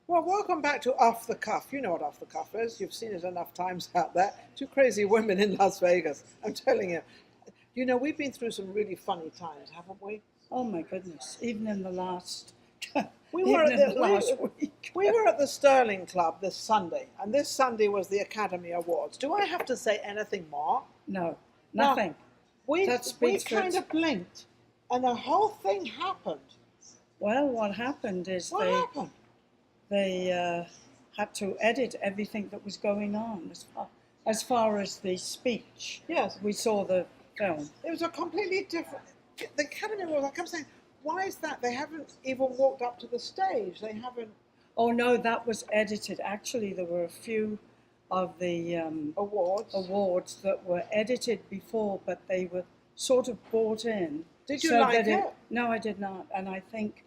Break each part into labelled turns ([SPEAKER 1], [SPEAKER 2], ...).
[SPEAKER 1] Well, welcome back to Off the Cuff. You know what Off the Cuff is. You've seen it enough times out there. Two crazy women in Las Vegas. I'm telling you. You know, we've been through some really funny times, haven't we?
[SPEAKER 2] Oh my goodness! Even in the last,
[SPEAKER 1] We were
[SPEAKER 2] even
[SPEAKER 1] at
[SPEAKER 2] in the
[SPEAKER 1] the
[SPEAKER 2] last week.
[SPEAKER 1] we were at the Sterling Club this Sunday, and this Sunday was the Academy Awards. Do I have to say anything more?
[SPEAKER 2] No,
[SPEAKER 1] Now,
[SPEAKER 2] nothing.
[SPEAKER 1] we
[SPEAKER 2] That
[SPEAKER 1] we
[SPEAKER 2] speaks for
[SPEAKER 1] kind
[SPEAKER 2] it.
[SPEAKER 1] of blinked, and the whole thing happened.
[SPEAKER 2] Well, what happened is
[SPEAKER 1] What happened?
[SPEAKER 2] they had to edit everything that was going on as far as the speech.
[SPEAKER 1] Yes,
[SPEAKER 2] We saw the film.
[SPEAKER 1] it was a completely different. The Academy Awards. I kept saying, why is that? They haven't even walked up to the stage. They haven't
[SPEAKER 2] Oh no, that was edited. Actually, there were a few of the
[SPEAKER 1] awards.
[SPEAKER 2] awards that were edited before, but they were sort of brought in.
[SPEAKER 1] Did you
[SPEAKER 2] so
[SPEAKER 1] like
[SPEAKER 2] that
[SPEAKER 1] it?
[SPEAKER 2] No, I did not. And I think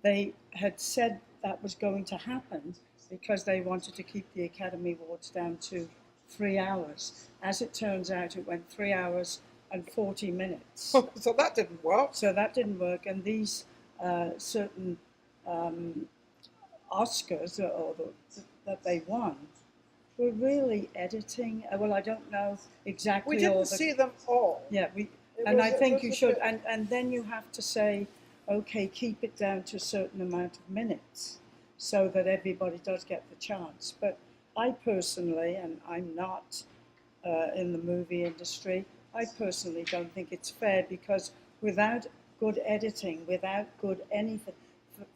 [SPEAKER 2] they had said that was going to happen because they wanted to keep the Academy Awards down to 3 hours. As it turns out, it went 3 hours and 40 minutes.
[SPEAKER 1] So that didn't work.
[SPEAKER 2] So that didn't work. And these certain Oscars that they won were really editing. Well, I don't know exactly.
[SPEAKER 1] We
[SPEAKER 2] all
[SPEAKER 1] didn't
[SPEAKER 2] the,
[SPEAKER 1] see them all.
[SPEAKER 2] Yeah,
[SPEAKER 1] It
[SPEAKER 2] and
[SPEAKER 1] was-
[SPEAKER 2] I
[SPEAKER 1] it
[SPEAKER 2] think
[SPEAKER 1] was
[SPEAKER 2] you
[SPEAKER 1] a
[SPEAKER 2] should,
[SPEAKER 1] bit-
[SPEAKER 2] and then you have to say, okay, keep it down to a certain amount of minutes, so that everybody does get the chance. But I personally, and I'm not in the movie industry, I personally don't think it's fair because without good editing, without good anything,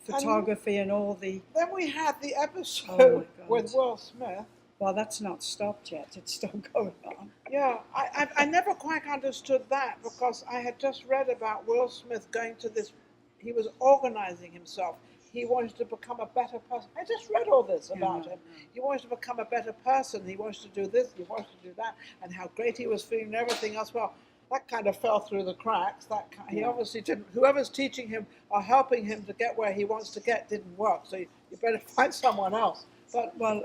[SPEAKER 2] photography and all the,
[SPEAKER 1] Then we had the
[SPEAKER 2] Oh
[SPEAKER 1] episode
[SPEAKER 2] my God.
[SPEAKER 1] with Will Smith.
[SPEAKER 2] well, that's not stopped yet. It's still going on.
[SPEAKER 1] Yeah, I never quite understood that because I had just read about Will Smith going to this. He was organizing himself. He wanted to become a better person. I just read all this about him. He wanted to become a better person. He wanted to do this. He wanted to do that, and how great he was feeling and everything else. Well, that kind of fell through the cracks. He
[SPEAKER 2] Yeah.
[SPEAKER 1] obviously didn't. Whoever's teaching him or helping him to get where he wants to get didn't work. So you better find someone else. But
[SPEAKER 2] Well,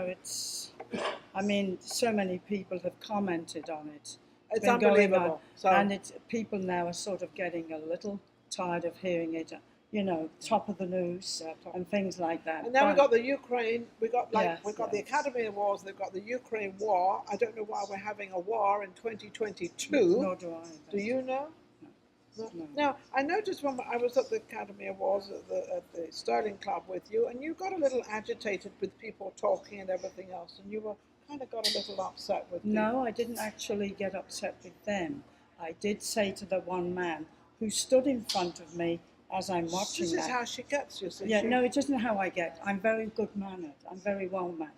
[SPEAKER 2] it's, I mean, so many people have commented on it.
[SPEAKER 1] it's
[SPEAKER 2] been going on,
[SPEAKER 1] unbelievable. So
[SPEAKER 2] and people now are sort of getting a little tired of hearing it, top of the news and things like that.
[SPEAKER 1] and now we
[SPEAKER 2] But-
[SPEAKER 1] got the Ukraine. We got
[SPEAKER 2] Yes,
[SPEAKER 1] we got the
[SPEAKER 2] yes.
[SPEAKER 1] Academy Awards. They've got the Ukraine war. I don't know why we're having a war in 2022.
[SPEAKER 2] Nor do I.
[SPEAKER 1] Do you know?
[SPEAKER 2] No.
[SPEAKER 1] Now, I noticed when I was at the Academy Awards at the Sterling Club with you, and you got a little agitated with people talking and everything else, and you were kind of got a little upset with people.
[SPEAKER 2] No, I didn't actually get upset with them. I did say to the one man who stood in front of me as I'm watching
[SPEAKER 1] This is
[SPEAKER 2] that.
[SPEAKER 1] how she gets you. See,
[SPEAKER 2] Yeah, no, it isn't how I get. I'm very good mannered. I'm very well mannered,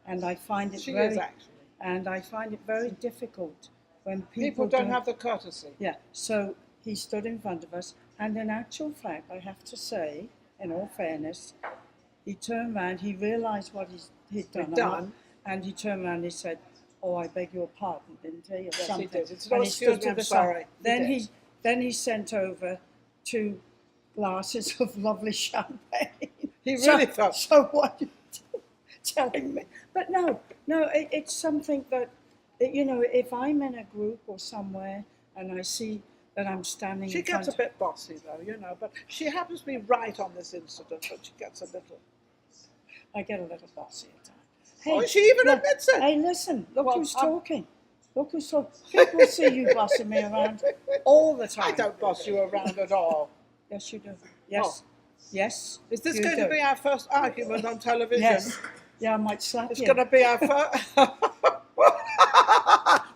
[SPEAKER 2] and I find it
[SPEAKER 1] she
[SPEAKER 2] very
[SPEAKER 1] is actually.
[SPEAKER 2] and I find it very difficult when
[SPEAKER 1] People don't have the courtesy.
[SPEAKER 2] Yeah, so he stood in front of us, and in actual fact, I have to say, in all fairness, he turned round, he realised what he'd done, and he turned round and he said, "Oh, I beg your pardon," didn't he, or
[SPEAKER 1] Yes,
[SPEAKER 2] something.
[SPEAKER 1] he did. It's
[SPEAKER 2] And
[SPEAKER 1] not
[SPEAKER 2] he
[SPEAKER 1] excuse
[SPEAKER 2] stood
[SPEAKER 1] me,
[SPEAKER 2] to
[SPEAKER 1] I'm
[SPEAKER 2] the
[SPEAKER 1] sorry.
[SPEAKER 2] side. Then
[SPEAKER 1] did.
[SPEAKER 2] he sent over 2 glasses of lovely champagne.
[SPEAKER 1] He really felt.
[SPEAKER 2] So what are you telling me? But no, it's something that, if I'm in a group or somewhere and I see that I'm standing
[SPEAKER 1] She
[SPEAKER 2] in front
[SPEAKER 1] gets a bit bossy though, but she happens to be right on this incident, but she gets a little.
[SPEAKER 2] I get a little bossy at times.
[SPEAKER 1] Oh, she even
[SPEAKER 2] look,
[SPEAKER 1] admits it.
[SPEAKER 2] Hey, listen, look
[SPEAKER 1] Well,
[SPEAKER 2] who's
[SPEAKER 1] I'm-
[SPEAKER 2] talking. Look who's talking. People see you bossing me around all the time.
[SPEAKER 1] I don't boss you around at all.
[SPEAKER 2] Yes, you do. Yes. Yes.
[SPEAKER 1] Is this
[SPEAKER 2] you
[SPEAKER 1] going to
[SPEAKER 2] do.
[SPEAKER 1] be our first argument on television?
[SPEAKER 2] Yes. Yeah, I might slap
[SPEAKER 1] It's
[SPEAKER 2] you.
[SPEAKER 1] going to be our first.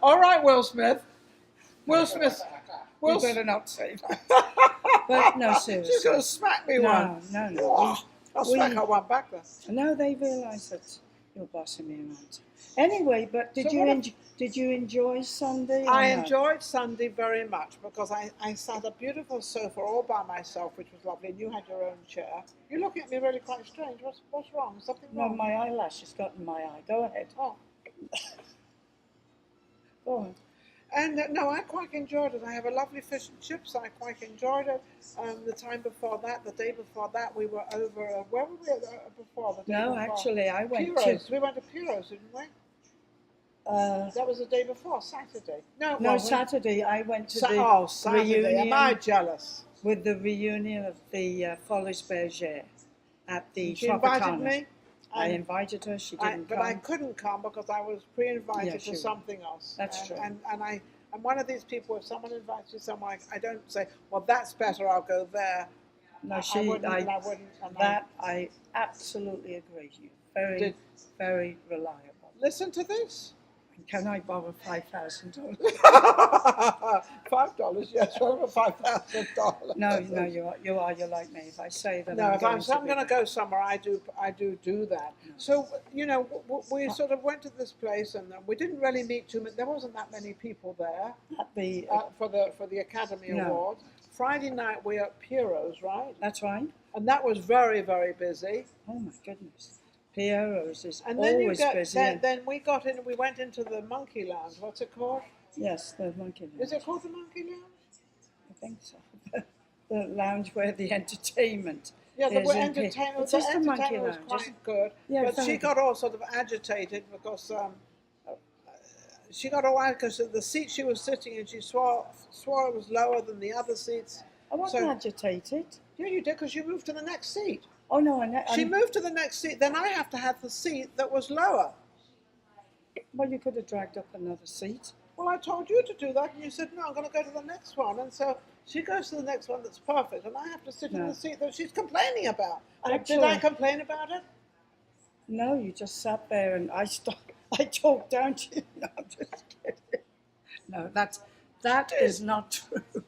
[SPEAKER 1] All right, Will Smith. Will Smith.
[SPEAKER 2] You better not say that. But no, seriously.
[SPEAKER 1] She's going to smack me one.
[SPEAKER 2] No.
[SPEAKER 1] I'll smack her one back then.
[SPEAKER 2] No, they realise that you're bossing me around. Anyway, but did
[SPEAKER 1] So
[SPEAKER 2] you
[SPEAKER 1] what
[SPEAKER 2] did you enjoy Sunday? or
[SPEAKER 1] I
[SPEAKER 2] no?
[SPEAKER 1] enjoyed Sunday very much because I sat at a beautiful sofa all by myself, which was lovely, and you had your own chair. You're looking at me really quite strange. What's wrong? Something
[SPEAKER 2] No,
[SPEAKER 1] wrong?
[SPEAKER 2] my eyelash has got in my eye. Go ahead.
[SPEAKER 1] Oh.
[SPEAKER 2] Go on.
[SPEAKER 1] And no, I quite enjoyed it. I have a lovely fish and chips. I quite enjoyed it. The time before that, the day before that, we were over. Where were we before? The day
[SPEAKER 2] No,
[SPEAKER 1] before?
[SPEAKER 2] actually, I went
[SPEAKER 1] Puro's. We went to Puro's, didn't we?
[SPEAKER 2] to.
[SPEAKER 1] That was the day before, Saturday. No,
[SPEAKER 2] No,
[SPEAKER 1] well,
[SPEAKER 2] Saturday I went to
[SPEAKER 1] Saturday.
[SPEAKER 2] reunion
[SPEAKER 1] Am I jealous?
[SPEAKER 2] with the reunion of the Folies Bergère, at the
[SPEAKER 1] She invited
[SPEAKER 2] Tropicana.
[SPEAKER 1] me.
[SPEAKER 2] I
[SPEAKER 1] and
[SPEAKER 2] invited her. She didn't
[SPEAKER 1] but
[SPEAKER 2] come.
[SPEAKER 1] I couldn't come because I was pre-invited
[SPEAKER 2] Yeah,
[SPEAKER 1] to
[SPEAKER 2] she-
[SPEAKER 1] something else.
[SPEAKER 2] That's true.
[SPEAKER 1] And I'm one of these people. If someone invites you somewhere, I don't say, "Well, that's better. I'll go there."
[SPEAKER 2] No,
[SPEAKER 1] I wouldn't. I wouldn't. And
[SPEAKER 2] that I absolutely agree with you. Very,
[SPEAKER 1] Did-
[SPEAKER 2] very reliable.
[SPEAKER 1] listen to this.
[SPEAKER 2] Can I borrow $5,000?
[SPEAKER 1] $5, yes, over $5,000.
[SPEAKER 2] No, you're like me. If I say that,
[SPEAKER 1] No, if I'm
[SPEAKER 2] going
[SPEAKER 1] going to go somewhere, I do that.
[SPEAKER 2] No.
[SPEAKER 1] So we sort of went to this place, and we didn't really meet too many. There wasn't that many people there
[SPEAKER 2] at the,
[SPEAKER 1] for the Academy
[SPEAKER 2] No.
[SPEAKER 1] Awards. Friday night we were at Pureza's, right?
[SPEAKER 2] that's right.
[SPEAKER 1] And that was very, very busy.
[SPEAKER 2] Oh my goodness, Piero's is
[SPEAKER 1] And then
[SPEAKER 2] always busy.
[SPEAKER 1] then we got in. We went into the Monkey Lounge. What's it called?
[SPEAKER 2] Yes, the monkey lounge.
[SPEAKER 1] Is it called the Monkey Lounge?
[SPEAKER 2] I think so. The lounge where the entertainment.
[SPEAKER 1] Yeah, the
[SPEAKER 2] is in
[SPEAKER 1] entertainment.
[SPEAKER 2] It is the monkey
[SPEAKER 1] entertainment was
[SPEAKER 2] lounge.
[SPEAKER 1] quite good,
[SPEAKER 2] Yeah,
[SPEAKER 1] but
[SPEAKER 2] very
[SPEAKER 1] she
[SPEAKER 2] good.
[SPEAKER 1] got all sort of agitated because she got all out because the seat she was sitting in, she swore it was lower than the other seats.
[SPEAKER 2] I wasn't
[SPEAKER 1] So-
[SPEAKER 2] agitated.
[SPEAKER 1] Yeah, you did because you moved to the next seat.
[SPEAKER 2] Oh no,
[SPEAKER 1] She moved to the next seat. Then I have to have the seat that was lower.
[SPEAKER 2] Well, you could have dragged up another seat.
[SPEAKER 1] Well, I told you to do that, and you said no. I'm going to go to the next one, and so she goes to the next one that's perfect, and I have to sit in
[SPEAKER 2] No.
[SPEAKER 1] the seat that she's complaining about. And did
[SPEAKER 2] Actually-
[SPEAKER 1] I complain about it?
[SPEAKER 2] No, you just sat there and I talked down to you. No, I'm just kidding. No, that is not true.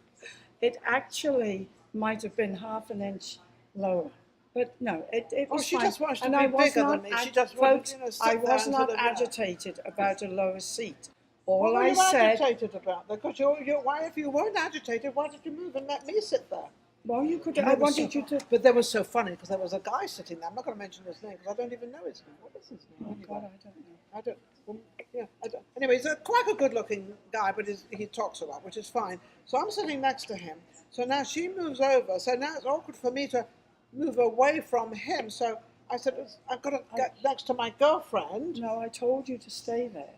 [SPEAKER 2] It actually might have been half an inch lower. But no, it was
[SPEAKER 1] she
[SPEAKER 2] fine.
[SPEAKER 1] just wants to
[SPEAKER 2] and
[SPEAKER 1] be
[SPEAKER 2] I was
[SPEAKER 1] bigger
[SPEAKER 2] not
[SPEAKER 1] than me. She just wanted,
[SPEAKER 2] folks,
[SPEAKER 1] you know, sit
[SPEAKER 2] I
[SPEAKER 1] there
[SPEAKER 2] was
[SPEAKER 1] and
[SPEAKER 2] not
[SPEAKER 1] sort of, yeah.
[SPEAKER 2] agitated about a lower seat.
[SPEAKER 1] What
[SPEAKER 2] All
[SPEAKER 1] were
[SPEAKER 2] I
[SPEAKER 1] you
[SPEAKER 2] said,
[SPEAKER 1] agitated about? Because why, if you weren't agitated, why did you move and let me sit there?
[SPEAKER 2] well, you could.
[SPEAKER 1] And
[SPEAKER 2] I
[SPEAKER 1] it was
[SPEAKER 2] wanted
[SPEAKER 1] so-
[SPEAKER 2] you to.
[SPEAKER 1] But that was so funny because there was a guy sitting there. I'm not going to mention his name because I don't even know his name. What is his name?
[SPEAKER 2] Oh
[SPEAKER 1] anyway?
[SPEAKER 2] God, I don't know.
[SPEAKER 1] I don't. Well, yeah, I don't. Anyway, he's quite a good-looking guy, but he talks a lot, which is fine. So I'm sitting next to him. So now she moves over. So now it's awkward for me to move away from him. So I said, I've got to get next to my girlfriend.
[SPEAKER 2] No, I told you to stay there.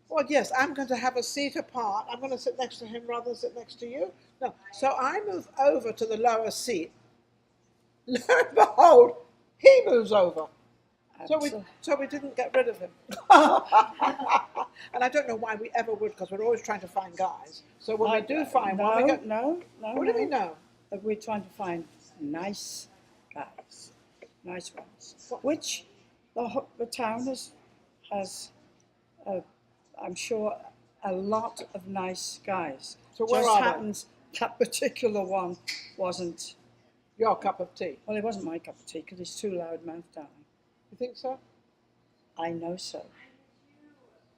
[SPEAKER 1] Well, yes, I'm going to have a seat apart. I'm going to sit next to him rather than sit next to you. No. So I move over to the lower seat. Lo and behold, he moves over. So we didn't get rid of him. And I don't know why we ever would, because we're always trying to find guys. So when we do find
[SPEAKER 2] no,
[SPEAKER 1] one, we go,
[SPEAKER 2] no.
[SPEAKER 1] what do we know?
[SPEAKER 2] But we're trying to find nice guys, nice ones.
[SPEAKER 1] What?
[SPEAKER 2] Which the town has I'm sure, a lot of nice guys.
[SPEAKER 1] So where
[SPEAKER 2] Just
[SPEAKER 1] are they?
[SPEAKER 2] happens that particular one wasn't.
[SPEAKER 1] Your cup of tea.
[SPEAKER 2] Well, it wasn't my cup of tea because he's too loud-mouthed, darling.
[SPEAKER 1] You think so?
[SPEAKER 2] I know so.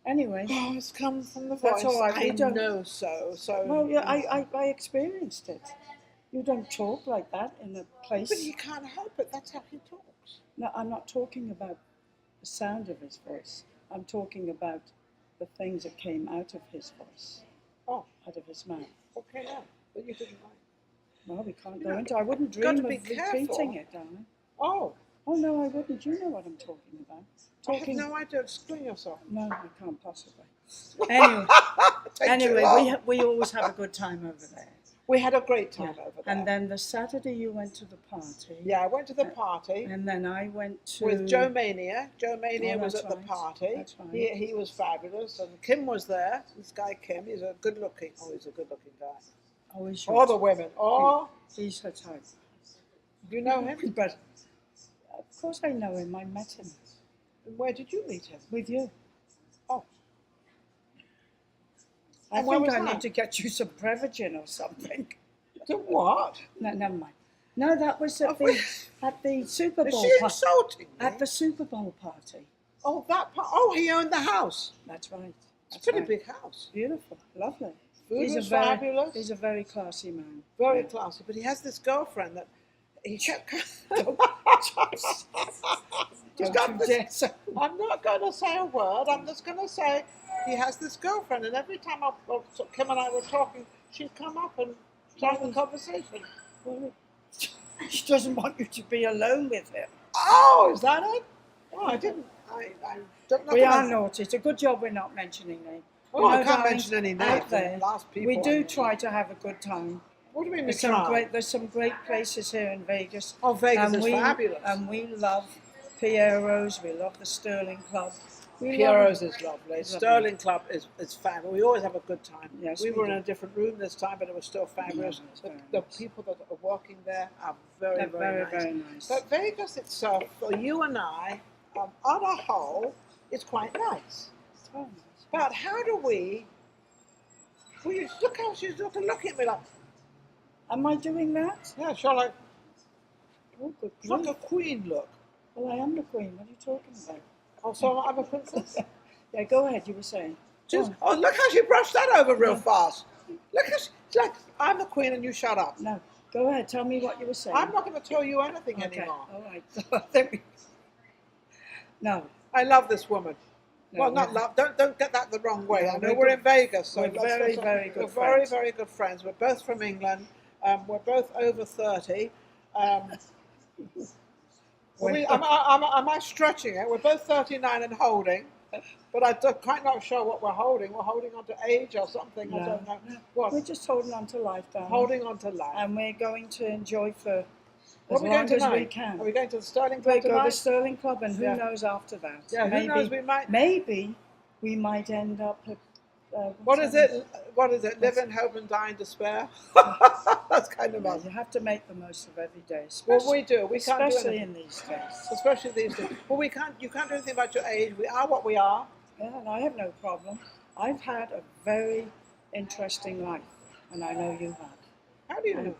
[SPEAKER 2] Anyway,
[SPEAKER 1] Oh, it's come from the voice.
[SPEAKER 2] That's all right, we
[SPEAKER 1] I
[SPEAKER 2] don't-
[SPEAKER 1] know so. So.
[SPEAKER 2] well, yeah, I experienced it. You don't talk like that in a place.
[SPEAKER 1] But he can't help it. That's how he talks.
[SPEAKER 2] No, I'm not talking about the sound of his voice. I'm talking about the things that came out of his voice,
[SPEAKER 1] Oh,
[SPEAKER 2] out of his mouth.
[SPEAKER 1] okay now. But you didn't like.
[SPEAKER 2] Well, we can't
[SPEAKER 1] You
[SPEAKER 2] go
[SPEAKER 1] know,
[SPEAKER 2] into. I wouldn't
[SPEAKER 1] you've got
[SPEAKER 2] dream
[SPEAKER 1] to
[SPEAKER 2] of
[SPEAKER 1] be
[SPEAKER 2] repeating
[SPEAKER 1] careful.
[SPEAKER 2] it, darling.
[SPEAKER 1] Oh,
[SPEAKER 2] Oh no, I wouldn't. You know what I'm talking about.
[SPEAKER 1] I have
[SPEAKER 2] Talking.
[SPEAKER 1] no idea. Explain yourself.
[SPEAKER 2] No, I can't possibly. Anyway,
[SPEAKER 1] Take too
[SPEAKER 2] anyway,
[SPEAKER 1] long.
[SPEAKER 2] we always have a good time over there.
[SPEAKER 1] We had a great time over there.
[SPEAKER 2] And then the Saturday you went to the party.
[SPEAKER 1] Yeah, I went to the party
[SPEAKER 2] And then I went to
[SPEAKER 1] with Joe Mania. Joe Mania
[SPEAKER 2] Oh,
[SPEAKER 1] was
[SPEAKER 2] that's
[SPEAKER 1] at the
[SPEAKER 2] right.
[SPEAKER 1] party.
[SPEAKER 2] That's right.
[SPEAKER 1] He was fabulous, and Kim was there. This guy Kim, he's a good-looking. Oh, he's a good-looking guy.
[SPEAKER 2] Always
[SPEAKER 1] All the women. Oh,
[SPEAKER 2] He's her type.
[SPEAKER 1] you know him?
[SPEAKER 2] But of course I know him. I met him
[SPEAKER 1] And where did you meet him?
[SPEAKER 2] with you.
[SPEAKER 1] Oh,
[SPEAKER 2] I
[SPEAKER 1] And where
[SPEAKER 2] think
[SPEAKER 1] was
[SPEAKER 2] I
[SPEAKER 1] that?
[SPEAKER 2] need to get you some Prevagen or something.
[SPEAKER 1] to what?
[SPEAKER 2] No, never mind. No, that was
[SPEAKER 1] Oh,
[SPEAKER 2] at the Super
[SPEAKER 1] Is
[SPEAKER 2] Bowl
[SPEAKER 1] she
[SPEAKER 2] party.
[SPEAKER 1] insulting me?
[SPEAKER 2] At the Super Bowl party.
[SPEAKER 1] Oh, that part. Oh, he owned the house.
[SPEAKER 2] That's right.
[SPEAKER 1] It's a
[SPEAKER 2] That's
[SPEAKER 1] pretty
[SPEAKER 2] right.
[SPEAKER 1] big house.
[SPEAKER 2] Beautiful, lovely.
[SPEAKER 1] Food was fabulous.
[SPEAKER 2] He's a very classy man.
[SPEAKER 1] Very
[SPEAKER 2] Yeah.
[SPEAKER 1] classy. But he has this girlfriend that he kept. He's
[SPEAKER 2] Don't
[SPEAKER 1] got
[SPEAKER 2] you
[SPEAKER 1] this-
[SPEAKER 2] dare say-
[SPEAKER 1] I'm not going to say a word. I'm just going to say he has this girlfriend, and every time Kim and I were talking, she'd come up and start the conversation.
[SPEAKER 2] Well, she doesn't want you to be alone with him.
[SPEAKER 1] Oh, is that it? Oh, I didn't. I don't know.
[SPEAKER 2] We are naughty. It's a good job we're not mentioning names.
[SPEAKER 1] Oh, I
[SPEAKER 2] You know,
[SPEAKER 1] can't
[SPEAKER 2] darling,
[SPEAKER 1] mention any
[SPEAKER 2] out
[SPEAKER 1] names.
[SPEAKER 2] there,
[SPEAKER 1] Last people.
[SPEAKER 2] we
[SPEAKER 1] I
[SPEAKER 2] do
[SPEAKER 1] mean.
[SPEAKER 2] try to have a good time
[SPEAKER 1] What do you mean we
[SPEAKER 2] There's some
[SPEAKER 1] tried?
[SPEAKER 2] there's some great places here in Vegas.
[SPEAKER 1] Oh, Vegas
[SPEAKER 2] and
[SPEAKER 1] is fabulous.
[SPEAKER 2] And we love Piero's. We love the Sterling Club.
[SPEAKER 1] Pureza is lovely.
[SPEAKER 2] It's
[SPEAKER 1] Sterling Club is fabulous. We always have a good time.
[SPEAKER 2] Yes,
[SPEAKER 1] we
[SPEAKER 2] we
[SPEAKER 1] were
[SPEAKER 2] do.
[SPEAKER 1] in a different room this time, but it was still fabulous.
[SPEAKER 2] Yeah, it's
[SPEAKER 1] the
[SPEAKER 2] very
[SPEAKER 1] the
[SPEAKER 2] nice.
[SPEAKER 1] people that are working there are very,
[SPEAKER 2] They're
[SPEAKER 1] very, nice.
[SPEAKER 2] very nice.
[SPEAKER 1] But Vegas itself, for you and I, on a whole, is quite nice.
[SPEAKER 2] It's very nice.
[SPEAKER 1] But how do we? Well, you look how she's looking at me like,
[SPEAKER 2] Am I doing that?
[SPEAKER 1] yeah, Charlotte,
[SPEAKER 2] Oh, good
[SPEAKER 1] it's like
[SPEAKER 2] grief.
[SPEAKER 1] a queen look.
[SPEAKER 2] Well, I am the queen. What are you talking about?
[SPEAKER 1] Oh, so I'm a princess.
[SPEAKER 2] Yeah, go ahead. You were saying.
[SPEAKER 1] Just,
[SPEAKER 2] Oh,
[SPEAKER 1] oh, look how she brushed that over real fast. Look how she's like, I'm the queen and you shut up.
[SPEAKER 2] no. Go ahead. Tell me what you were saying.
[SPEAKER 1] I'm not going to tell you anything
[SPEAKER 2] Okay.
[SPEAKER 1] anymore.
[SPEAKER 2] All right. No.
[SPEAKER 1] I love this woman.
[SPEAKER 2] No,
[SPEAKER 1] Well, not
[SPEAKER 2] we're-
[SPEAKER 1] love. Don't get that the wrong way.
[SPEAKER 2] No,
[SPEAKER 1] I know
[SPEAKER 2] we're
[SPEAKER 1] we're
[SPEAKER 2] good-
[SPEAKER 1] in Vegas, so
[SPEAKER 2] we're
[SPEAKER 1] let's
[SPEAKER 2] very,
[SPEAKER 1] go-
[SPEAKER 2] very good
[SPEAKER 1] We're very,
[SPEAKER 2] friends.
[SPEAKER 1] very good friends. We're both from England. We're both over 30. Am I stretching it? We're both 39 and holding, but I'm quite not sure what we're holding. We're holding on to age or something. I don't know. What?
[SPEAKER 2] We're just holding on to life, darling.
[SPEAKER 1] Holding on to life.
[SPEAKER 2] And we're going to enjoy for
[SPEAKER 1] What
[SPEAKER 2] as
[SPEAKER 1] are we going
[SPEAKER 2] long as
[SPEAKER 1] tonight?
[SPEAKER 2] we can.
[SPEAKER 1] Are we going to the Sterling
[SPEAKER 2] We
[SPEAKER 1] Club
[SPEAKER 2] go to the
[SPEAKER 1] tonight?
[SPEAKER 2] Sterling Club, and who
[SPEAKER 1] Yeah.
[SPEAKER 2] knows after that?
[SPEAKER 1] Yeah, who knows? We might.
[SPEAKER 2] Maybe we might end up at.
[SPEAKER 1] What is it? What is it? Live in hope and die in despair. That's kind of us.
[SPEAKER 2] You have to make the most of every day,
[SPEAKER 1] Well, we do. We can't do
[SPEAKER 2] especially
[SPEAKER 1] anything.
[SPEAKER 2] in these days.
[SPEAKER 1] Especially these days. Well, we can't. You can't do anything about your age. We are what we are.
[SPEAKER 2] Yeah, and I have no problem. I've had a very interesting life, and I know you have,
[SPEAKER 1] How do you know?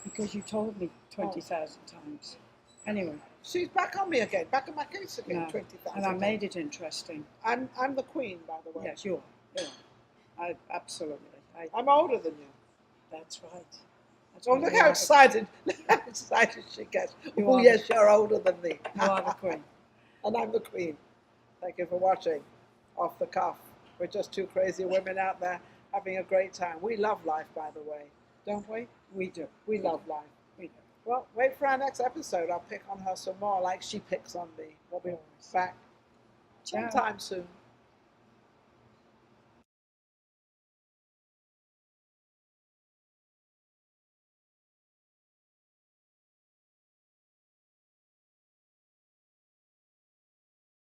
[SPEAKER 2] because you told me 20,000 times. Anyway,
[SPEAKER 1] She's back on me again. Back in my case again.
[SPEAKER 2] no,
[SPEAKER 1] 20,000.
[SPEAKER 2] and I made it interesting.
[SPEAKER 1] I'm the queen, by the way.
[SPEAKER 2] Yes, you are. You are. I absolutely.
[SPEAKER 1] I'm older than you.
[SPEAKER 2] That's right. That's
[SPEAKER 1] Oh,
[SPEAKER 2] what
[SPEAKER 1] look
[SPEAKER 2] you
[SPEAKER 1] how
[SPEAKER 2] are.
[SPEAKER 1] excited! Look how excited she gets.
[SPEAKER 2] You
[SPEAKER 1] Oh,
[SPEAKER 2] are
[SPEAKER 1] yes, you're older than me.
[SPEAKER 2] You are the queen.
[SPEAKER 1] And I'm the queen. Thank you for watching. Off the cuff. We're just two crazy women out there having a great time. We love life, by the way, don't we?
[SPEAKER 2] We do.
[SPEAKER 1] We love life.
[SPEAKER 2] We do.
[SPEAKER 1] Well, wait for our next episode. I'll pick on her some more, like she picks on me. We'll be back
[SPEAKER 2] Ciao.
[SPEAKER 1] sometime soon.